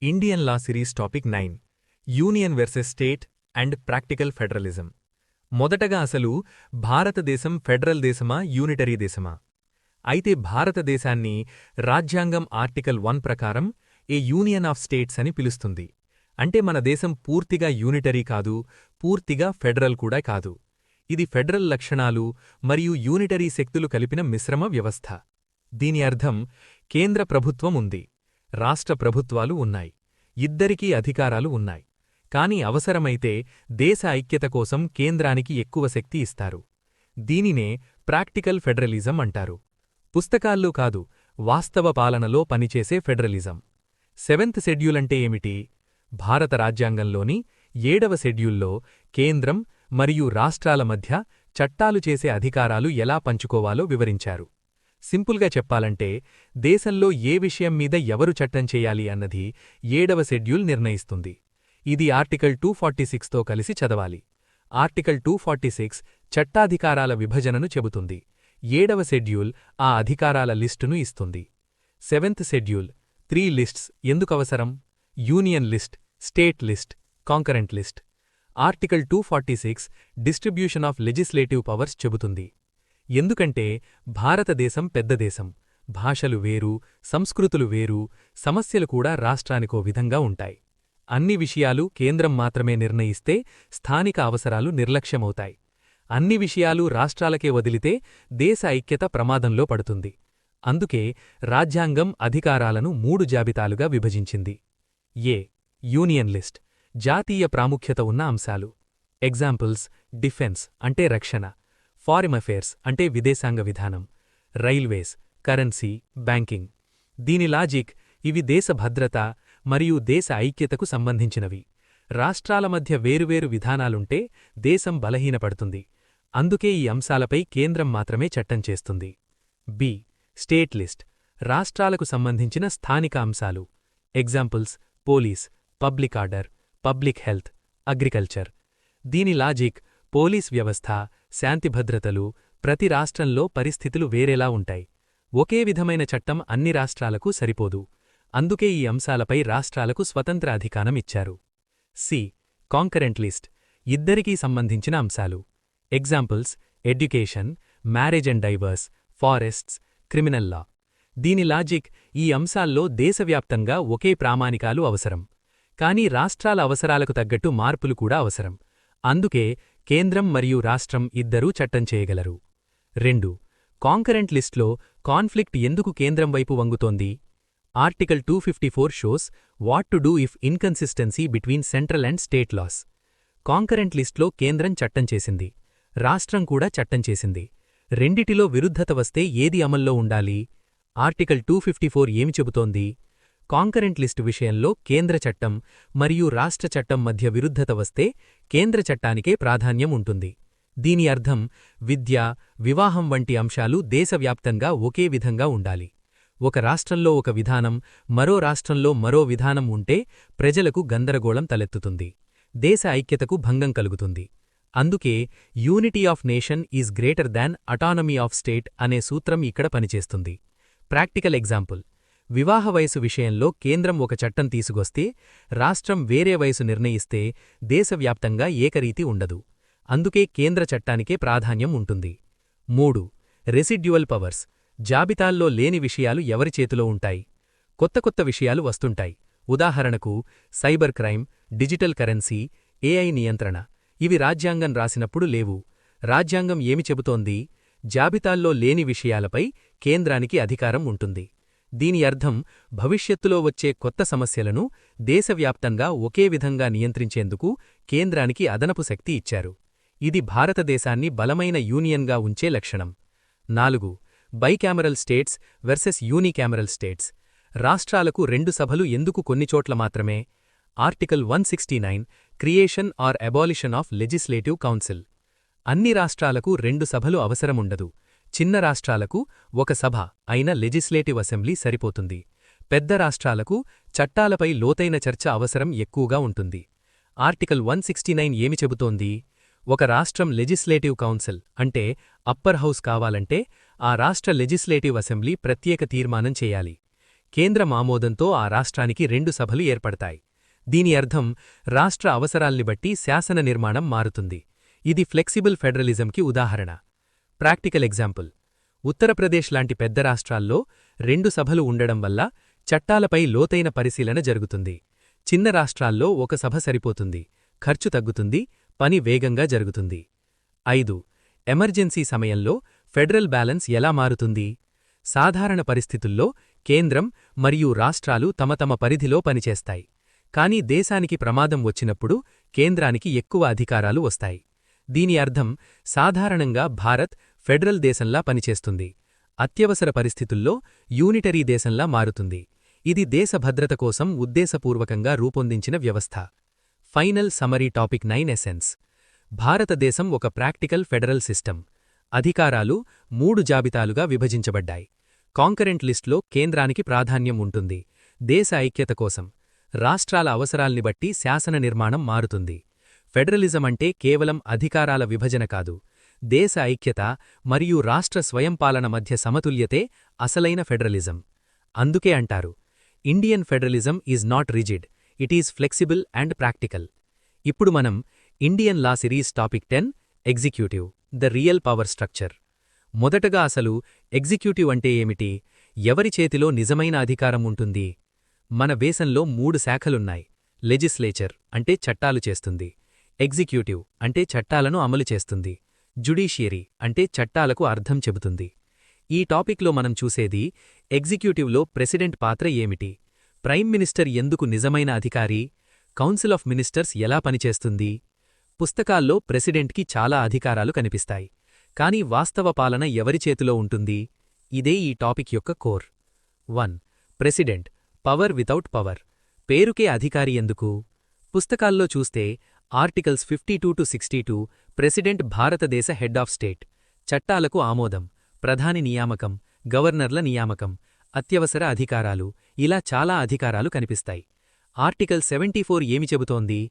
Indian law series topic 9 union versus state and practical federalism. మొదటగా అసలు భారతదేశం federal దేశమా unitary దేశమా? అయితే భారతదేశాన్ని రాజ్యాంగం ఆర్టికల్ 1 ప్రకారం ఏ యూనియన్ ఆఫ్ స్టేట్స్ అని పిలుస్తుంది. అంటే మన దేశం పూర్తిగా యూనిటరీ కాదు, పూర్తిగా ఫెడరల్ కూడా కాదు. ఇది ఫెడరల్ లక్షణాలు మరియు యూనిటరీ శక్తులు కలిపిన మిశ్రమ వ్యవస్థ. దీని అర్థం కేంద్ర ప్రభుత్వం ఉంది, రాష్ట్ర ప్రభుత్వాలు ఉన్నాయి, ఇద్దరికీ అధికారాలు ఉన్నాయి. కాని అవసరమైతే దేశ ఐక్యత కోసం కేంద్రానికి ఎక్కువ శక్తి ఇస్తారు. దీనినే ప్రాక్టికల్ ఫెడరలిజం అంటారు. పుస్తకాల్లో కాదు, వాస్తవ పాలనలో పనిచేసే ఫెడరలిజం. 7th షెడ్యూల్ అంటే ఏమిటి? భారత రాజ్యాంగంలోని 7వ షెడ్యూల్లో కేంద్రం మరియు రాష్ట్రాల మధ్య చట్టాలు చేసే అధికారాలు ఎలా పంచుకోవాలో వివరించారు. సింపుల్గా చెప్పాలంటే దేశంలో ఏ విషయం మీద ఎవరు చట్టం చేయాలి అన్నది 7వ షెడ్యూల్ నిర్ణయిస్తుంది. ఇది ఆర్టికల్ 246తో కలిసి చదవాలి. ఆర్టికల్ 246 చట్టాధికారాల విభజనను చెబుతుంది. 7వ షెడ్యూల్ ఆ అధికారాల లిస్టును ఇస్తుంది. 7th షెడ్యూల్ 3 లిస్ట్స్ ఎందుకవసరం? Union list, state list, concurrent list. Article 246 distribution of legislative powers చెబుతుంది. ఎందుకంటే భారతదేశం పెద్ద దేశం, భాషలు వేరు, సంస్కృతులు వేరు, సమస్యలు కూడా రాష్ట్రానికో విధంగా ఉంటాయి. అన్ని విషయాలు కేంద్రం మాత్రమే నిర్ణయిస్తే స్థానిక అవసరాలు నిర్లక్ష్యమవుతాయి. అన్ని విషయాలు రాష్ట్రాలకే వదిలితే దేశ ఐక్యత ప్రమాదంలో పడుతుంది. అందుకే రాజ్యాంగం అధికారాలను 3 జాబితాలుగా విభజించింది. ఏ యూనియన్ లిస్ట్, జాతీయ ప్రాముఖ్యత ఉన్న అంశాలు. ఎగ్జాంపుల్స్: డిఫెన్స్ అంటే రక్షణ, ఫారిన్ అఫేర్స్ అంటే విదేశాంగ విధానం, రైల్వేస్, కరెన్సీ, బ్యాంకింగ్. దీని లాజిక్: ఇవి దేశ భద్రత మరియు దేశ ఐక్యతకు సంబంధించినవి. రాష్ట్రాల మధ్య వేరువేరు విధానాలుంటే దేశం బలహీనపడుతుంది. అందుకే ఈ అంశాలపై కేంద్రం మాత్రమే చట్టం చేస్తుంది. బి స్టేట్ లిస్ట్, రాష్ట్రాలకు సంబంధించిన స్థానిక అంశాలు. Examples: police, public order, public health, agriculture. దీని లాజిక్: పోలీస్ వ్యవస్థ, శాంతిభద్రతలు ప్రతి రాష్ట్రంలో పరిస్థితులు వేరేలా ఉంటాయి. ఒకే విధమైన చట్టం అన్ని రాష్ట్రాలకు సరిపోదు. అందుకే ఈ అంశాలపై రాష్ట్రాలకు స్వతంత్ర అధికారం ఇచ్చారు. సి కాంకరెంట్ లిస్ట్, ఇద్దరికీ సంబంధించిన అంశాలు. Examples: education, marriage and diverse, forests, criminal లా. దీని లాజిక్: ఈ అంశాల్లో దేశవ్యాప్తంగా ఒకే ప్రామాణికాలు అవసరం. కానీ రాష్ట్రాల అవసరాలకు తగ్గట్టు మార్పులు కూడా అవసరం. అందుకే కేంద్రం మరియు రాష్ట్రం ఇద్దరూ చట్టం చేయగలరు. 2 కాంకరెంట్ లిస్ట్లో కాన్ఫ్లిక్ట్ ఎందుకు కేంద్రం వైపు వంగుతోంది? Article 254 shows what to do if inconsistency between central and state laws. Concurrent లిస్ట్లో కేంద్రం చట్టం చేసింది, రాష్ట్రం కూడా చట్టం చేసింది. రెండిటిలో విరుద్ధత వస్తే ఏది అమల్లో ఉండాలి? ఆర్టికల్ 254 ఏమి చెబుతోంది? కాంకరెంట్ లిస్టు విషయంలో కేంద్ర చట్టం మరియు రాష్ట్ర చట్టం మధ్య విరుద్ధత వస్తే కేంద్ర చట్టానికే ప్రాధాన్యం ఉంటుంది. దీని అర్థం విద్య, వివాహం వంటి అంశాలు దేశవ్యాప్తంగా ఒకే విధంగా ఉండాలి. ఒక రాష్ట్రంలో ఒక విధానం, మరో రాష్ట్రంలో మరో విధానం ఉంటే ప్రజలకు గందరగోళం తలెత్తుతుంది, దేశ ఐక్యతకు భంగం కలుగుతుంది. అందుకే unity of nation is greater than autonomy of state అనే సూత్రం ఇక్కడ పనిచేస్తుంది. ప్రాక్టికల్ ఎగ్జాంపుల్: వివాహ వయసు విషయంలో కేంద్రం ఒక చట్టం తీసుకొస్తే రాష్ట్రం వేరే వయసు నిర్ణయిస్తే దేశవ్యాప్తంగా ఏకరీతి ఉండదు. అందుకే కేంద్ర చట్టానికే ప్రాధాన్యం ఉంటుంది. 3 రెసిడ్యువల్ పవర్స్, జాబితాల్లో లేని విషయాలు ఎవరి చేతిలో ఉంటాయి? కొత్త కొత్త విషయాలు వస్తుంటాయి. ఉదాహరణకు cyber crime, digital currency, AI నియంత్రణ. ఇవి రాజ్యాంగం రాసినప్పుడు లేవు. రాజ్యాంగం ఏమి చెబుతోంది? జాబితాల్లో లేని విషయాలపై కేంద్రానికి అధికారం ఉంటుంది. దీని అర్థం భవిష్యత్తులో వచ్చే కొత్త సమస్యలను దేశవ్యాప్తంగా ఒకే విధంగా నియంత్రించేందుకు కేంద్రానికి అదనపు శక్తి ఇచ్చారు. ఇది భారతదేశాన్ని బలమైన యూనియన్గా ఉంచే లక్షణం. 4 bicameral states versus unicameral states, రాష్ట్రాలకు 2 సభలు ఎందుకు కొన్నిచోట్ల మాత్రమే? Article 169 creation or abolition of legislative council. అన్ని రాష్ట్రాలకు 2 సభలు అవసరముండదు. చిన్న రాష్ట్రాలకు 1 సభ అయిన లెజిస్లేటివ్ అసెంబ్లీ సరిపోతుంది. పెద్ద రాష్ట్రాలకు చట్టాలపై లోతైన చర్చ అవసరం ఎక్కువగా ఉంటుంది. ఆర్టికల్ 169 ఏమి చెబుతోంది? ఒక రాష్ట్రం లెజిస్లేటివ్ కౌన్సిల్ అంటే అప్పర్ హౌస్ కావాలంటే ఆ రాష్ట్ర లెజిస్లేటివ్ అసెంబ్లీ ప్రత్యేక తీర్మానం చేయాలి. కేంద్రం ఆమోదంతో ఆ రాష్ట్రానికి 2 సభలు ఏర్పడతాయి. దీని అర్థం రాష్ట్ర అవసరాల్ని బట్టి శాసన నిర్మాణం మారుతుంది. ఇది ఫ్లెక్సిబుల్ ఫెడరలిజంకి ఉదాహరణ. ప్రాక్టికల్ ఎగ్జాంపుల్: ఉత్తరప్రదేశ్ లాంటి పెద్ద రాష్ట్రాల్లో 2 సభలు ఉండడం వల్ల చట్టాలపై లోతైన పరిశీలన జరుగుతుంది. చిన్న రాష్ట్రాల్లో 1 సభ సరిపోతుంది, ఖర్చు తగ్గుతుంది, పని వేగంగా జరుగుతుంది. 5. ఎమర్జెన్సీ సమయంలో ఫెడరల్ బ్యాలెన్స్ ఎలా మారుతుంది? సాధారణ పరిస్థితుల్లో కేంద్రం మరియు రాష్ట్రాలు తమ తమ పరిధిలో పనిచేస్తాయి. కానీ దేశానికి ప్రమాదం వచ్చినప్పుడు కేంద్రానికి ఎక్కువ అధికారాలు వస్తాయి. దీని అర్థం సాధారణంగా భారత్ ఫెడరల్ దేశంలా పనిచేస్తుంది. అత్యవసర పరిస్థితుల్లో యూనిటరీ దేశంలా మారుతుంది. ఇది దేశ భద్రత కోసం ఉద్దేశపూర్వకంగా రూపొందించిన వ్యవస్థ. Final summary topic 9 essence. భారతదేశం ఒక ప్రాక్టికల్ ఫెడరల్ సిస్టమ్. అధికారాలు 3 జాబితాలుగా విభజించబడ్డాయి. కాంకరెంట్ లిస్ట్లో కేంద్రానికి ప్రాధాన్యం ఉంటుంది. దేశ ఐక్యత కోసం రాష్ట్రాల అవసరాల్ని బట్టి శాసన నిర్మాణం మారుతుంది. ఫెడరలిజం అంటే కేవలం అధికారాల విభజన కాదు, దేశ ఐక్యత మరియు రాష్ట్ర స్వయంపాలన మధ్య సమతుల్యతే అసలైన ఫెడరలిజం. అందుకే అంటారు, Indian federalism is not rigid, it is flexible and practical. ఇప్పుడు మనం Indian law series topic 10 executive, the real power structure. మొదటగా అసలు ఎగ్జిక్యూటివ్ అంటే ఏమిటి? ఎవరి చేతిలో నిజమైన అధికారం ఉంటుంది? మన దేశంలో 3 శాఖలున్నాయి. లెజిస్లేచర్ అంటే చట్టాలు చేస్తుంది, ఎగ్జిక్యూటివ్ అంటే చట్టాలను అమలు చేస్తుంది, జ్యుడిషియరీ అంటే చట్టాలకు అర్థం చెబుతుంది. ఈ టాపిక్లో మనం చూసేది ఎగ్జిక్యూటివ్లో ప్రెసిడెంట్ పాత్ర ఏమిటి, ప్రైమ్ మినిస్టర్ ఎందుకు నిజమైన అధికారి, కౌన్సిల్ ఆఫ్ మినిస్టర్స్ ఎలా పనిచేస్తుంది. పుస్తకాల్లో ప్రెసిడెంట్కి చాలా అధికారాలు కనిపిస్తాయి, కానీ వాస్తవ పాలన ఎవరి చేతిలో ఉంటుంది? ఇదే ఈ టాపిక్ యొక్క core. 1. President, power without power. పేరుకే అధికారి ఎందుకు? పుస్తకాల్లో చూస్తే ఆర్టికల్స్ 52-62 ప్రెసిడెంట్ భారతదేశ హెడ్ ఆఫ్ స్టేట్, చట్టాలకు ఆమోదం, ప్రధాని నియామకం, గవర్నర్ల నియామకం, అత్యవసర అధికారాలు, ఇలా చాలా అధికారాలు కనిపిస్తాయి. ఆర్టికల్ 74 ఏమి చెబుతోంది?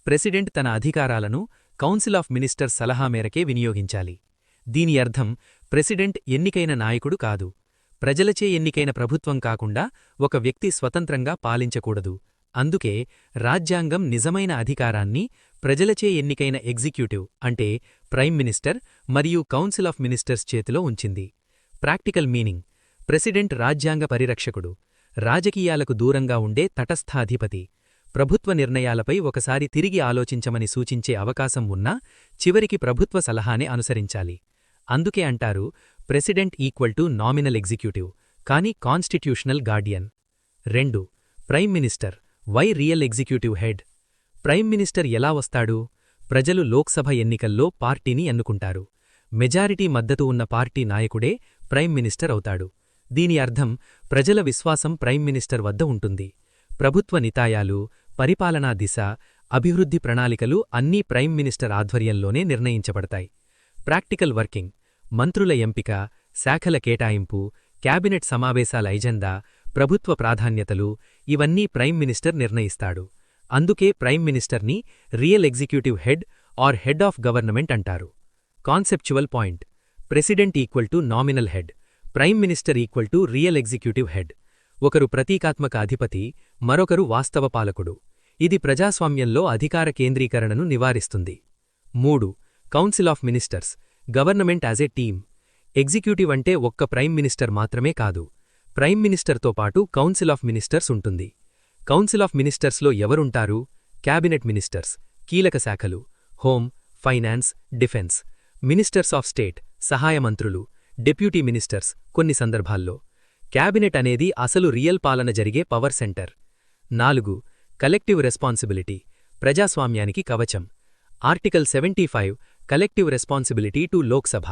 ప్రెసిడెంట్ తన అధికారాలను కౌన్సిల్ ఆఫ్ మినిస్టర్స్ సలహా మేరకే వినియోగించాలి. దీని అర్థం ప్రెసిడెంట్ ఎన్నికైన నాయకుడు కాదు, ప్రజలచే ఎన్నికైన ప్రభుత్వం కాకుండా ఒక వ్యక్తి స్వతంత్రంగా పాలించకూడదు. అందుకే రాజ్యాంగం నిజమైన అధికారాన్ని ప్రజలచే ఎన్నికైన ఎగ్జిక్యూటివ్ అంటే ప్రైమ్ మినిస్టర్ మరియు కౌన్సిల్ ఆఫ్ మినిస్టర్స్ చేతిలో ఉంచింది. ప్రాక్టికల్ మీనింగ్: ప్రెసిడెంట్ రాజ్యాంగ పరిరక్షకుడు, రాజకీయాలకు దూరంగా ఉండే తటస్థాధిపతి. ప్రభుత్వ నిర్ణయాలపై ఒకసారి తిరిగి ఆలోచించమని సూచించే అవకాశం ఉన్నా చివరికి ప్రభుత్వ సలహానే అనుసరించాలి. అందుకే అంటారు, president equal to nominal executive, కానీ constitutional guardian. 2. Prime minister, why real executive head. Prime minister ఎలా వస్తాడు? ప్రజలు లోక్సభ ఎన్నికల్లో పార్టీని ఎన్నుకుంటారు. మెజారిటీ మద్దతు ఉన్న పార్టీ నాయకుడే ప్రైమ్ మినిస్టర్ అవుతాడు. దీని అర్థం ప్రజల విశ్వాసం ప్రైమ్ మినిస్టర్ వద్ద ఉంటుంది. ప్రభుత్వ నితాయాలు, పరిపాలనా దిశ, అభివృద్ధి ప్రణాళికలు అన్నీ ప్రైమ్ మినిస్టర్ ఆధ్వర్యంలోనే నిర్ణయించబడతాయి. ప్రాక్టికల్ వర్కింగ్: మంత్రుల ఎంపిక, శాఖల కేటాయింపు, క్యాబినెట్ సమావేశాల ఎజెండా, ప్రభుత్వ ప్రాధాన్యతలు ఇవన్నీ ప్రైమ్ మినిస్టర్ నిర్ణయిస్తాడు. అందుకే ప్రైమ్ మినిస్టర్ని real executive head or head of government అంటారు. Conceptual point: president equal to nominal head, prime minister equal to real executive head. ఒకరు ప్రతీకాత్మక అధిపతి, మరొకరు వాస్తవ పాలకుడు. ఇది ప్రజాస్వామ్యంలో అధికార కేంద్రీకరణను నివారిస్తుంది. 3. Council of ministers, government as a team. Executive అంటే ఒక్క ప్రైమ్ మినిస్టర్ మాత్రమే కాదు, ప్రైమ్ మినిస్టర్తో పాటు కౌన్సిల్ ఆఫ్ మినిస్టర్స్ ఉంటుంది. కౌన్సిల్ ఆఫ్ మినిస్టర్స్లో ఎవరుంటారు? క్యాబినెట్ మినిస్టర్స్, కీలక శాఖలు, home, finance, defence. Ministers of state, సహాయ మంత్రులు, డెప్యూటీ మినిస్టర్స్ కొన్ని సందర్భాల్లో. క్యాబినెట్ అనేది అసలు రియల్ పాలన జరిగే పవర్ సెంటర్. 4. కలెక్టివ్ రెస్పాన్సిబిలిటీ, ప్రజాస్వామ్యానికి కవచం. Article 75 collective responsibility to Lok Sabha.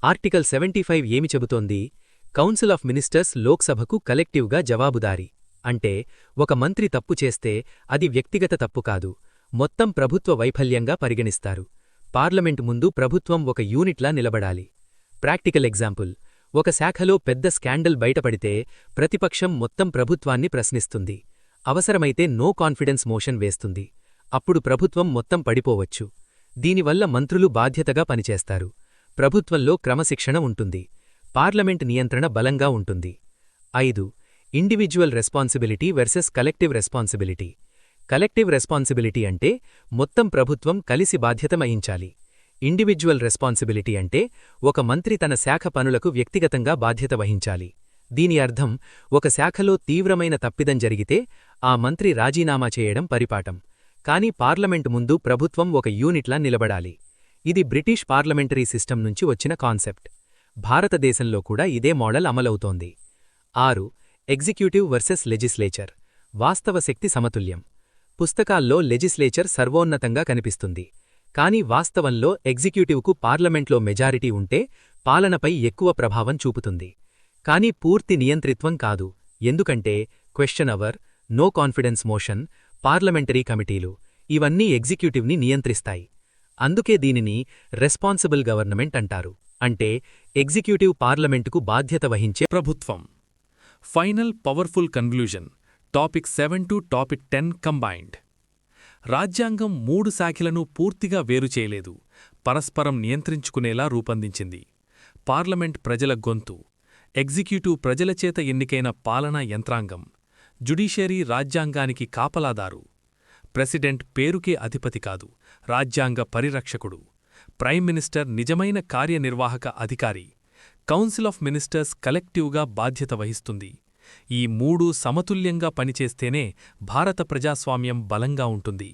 Article 75 ఏమి చెబుతోంది? కౌన్సిల్ ఆఫ్ మినిస్టర్స్ లోక్సభకు కలెక్టివ్గా జవాబుదారీ. అంటే ఒక మంత్రి తప్పు చేస్తే అది వ్యక్తిగత తప్పు కాదు, మొత్తం ప్రభుత్వ వైఫల్యంగా పరిగణిస్తారు. పార్లమెంటు ముందు ప్రభుత్వం ఒక యూనిట్లా నిలబడాలి. ప్రాక్టికల్ ఎగ్జాంపుల్: ఒక శాఖలో పెద్ద స్కాండల్ బయటపడితే ప్రతిపక్షం మొత్తం ప్రభుత్వాన్ని ప్రశ్నిస్తుంది. అవసరమైతే నో కాన్ఫిడెన్స్ మోషన్ వేస్తుంది. అప్పుడు ప్రభుత్వం మొత్తం పడిపోవచ్చు. దీనివల్ల మంత్రులు బాధ్యతగా పనిచేస్తారు. ప్రభుత్వంలో క్రమశిక్షణ ఉంటుంది. పార్లమెంట్ నియంత్రణ బలంగా ఉంటుంది. 5. Individual responsibility versus collective responsibility. Collective responsibility అంటే మొత్తం ప్రభుత్వం కలిసి బాధ్యత వహించాలి. ఇండివిడ్యువల్ రెస్పాన్సిబిలిటీ అంటే ఒక మంత్రి తన శాఖ పనులకు వ్యక్తిగతంగా బాధ్యత వహించాలి. దీని అర్థం ఒక శాఖలో తీవ్రమైన తప్పిదం జరిగితే ఆ మంత్రి రాజీనామా చేయడం పరిపాటం. కాని పార్లమెంటు ముందు ప్రభుత్వం ఒక యూనిట్లా నిలబడాలి. ఇది బ్రిటిష్ పార్లమెంటరీ సిస్టమ్ నుంచి వచ్చిన కాన్సెప్ట్. భారతదేశంలో కూడా ఇదే మోడల్ అమలవుతోంది. 6. Executive versus legislature. వాస్తవ శక్తి సమతుల్యం. పుస్తకాల్లో లెజిస్లేచర్ సర్వోన్నతంగా కనిపిస్తుంది. కాని వాస్తవంలో ఎగ్జిక్యూటివ్కు పార్లమెంట్లో మెజారిటీ ఉంటే పాలనపై ఎక్కువ ప్రభావం చూపుతుంది. కాని పూర్తి నియంత్రిత్వం కాదు. ఎందుకంటే question hour, no confidence motion, parliamentary కమిటీలు ఇవన్నీ ఎగ్జిక్యూటివ్ని నియంత్రిస్తాయి. అందుకే దీనిని రెస్పాన్సిబుల్ గవర్నమెంట్ అంటారు. అంటే ఎగ్జిక్యూటివ్ పార్లమెంటుకు బాధ్యత వహించే ప్రభుత్వం. Final powerful conclusion. Topic 7 to topic 10 combined. రాజ్యాంగం 3 శాఖలను పూర్తిగా వేరు చేయలేదు, పరస్పరం నియంత్రించుకునేలా రూపొందించింది. పార్లమెంట్ ప్రజల గొంతు, ఎగ్జిక్యూటివ్ ప్రజలచేత ఎన్నికైన పాలనా యంత్రాంగం, జ్యుడిషియరీ రాజ్యాంగానికి కాపలాదారు. ప్రెసిడెంట్ పేరుకే అధిపతి కాదు, రాజ్యాంగ పరిరక్షకుడు. ప్రైమ్ మినిస్టర్ నిజమైన కార్యనిర్వాహక అధికారి. కౌన్సిల్ ఆఫ్ మినిస్టర్స్ కలెక్టివ్గా బాధ్యత వహిస్తుంది. ఈ 3 సమతుల్యంగా పనిచేస్తేనే భారత ప్రజాస్వామ్యం బలంగా ఉంటుంది.